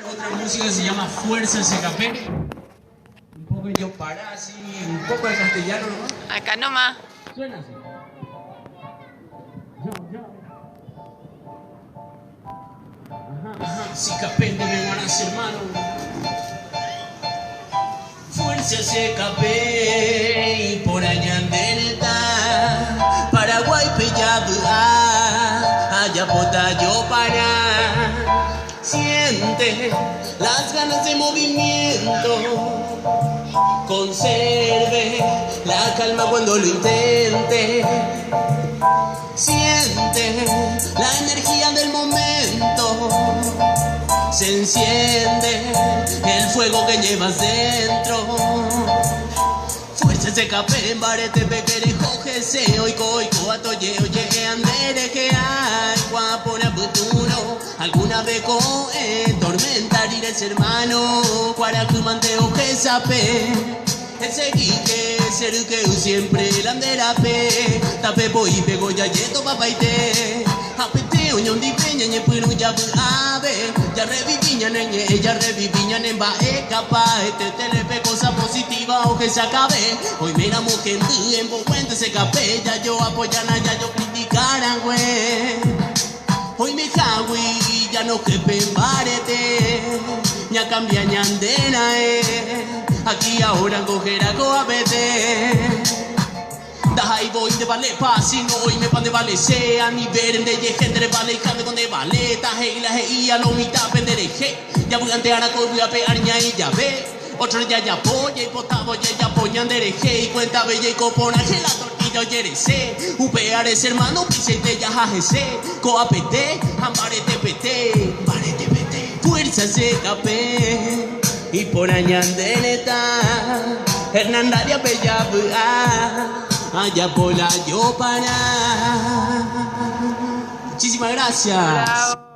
Otra música que se llama Fuerza SKP. Un poco yo para así, un poco de castellano nomás. Acá nomás. Suena así. Ajá, SKP de mi buenas hermano. Fuerza SKP y por allá en Delta, Paraguay, Peyabá, allá pota yo para. Siente las ganas de movimiento, conserve la calma cuando lo intente. Siente la energía del momento, se enciende el fuego que llevas dentro. Fuerza SKP en barete pequere jojese oiko atoye oye andere que hay guapona futuro alguna vez con tormentar ires hermano cuaracumanteo que sape ese que ser que siempre la andera pe tape boy pego ya yeto papaite apete oñon di peña ñe puno ya ave ya reviviña neñe ya reviviña en va capaz este telepe cosa positiva o que se acabe hoy miramos que en puente se capé ya yo apoyan ya yo criticaran güey hoy me cawi ya no que barete ya cambia ñandena aquí ahora cogerá coabete Dahai voy de vale pasino hoy me pan de vale sea ni ver de gente vale y cambio donde vale taje la y a lo mitad pendereje ya voy ante ara voy a pegar ña y ya ve otro ya apoya y potabo ya apoyan dereje y cuenta bella y copona que la tortilla oyerese upear ese hermano pisete ya jajese coapete ambarete pete barete pete fuerza SKP y por añandeneta Hernandaria Peyabá allá por la yo para. Muchísimas gracias. Bravo.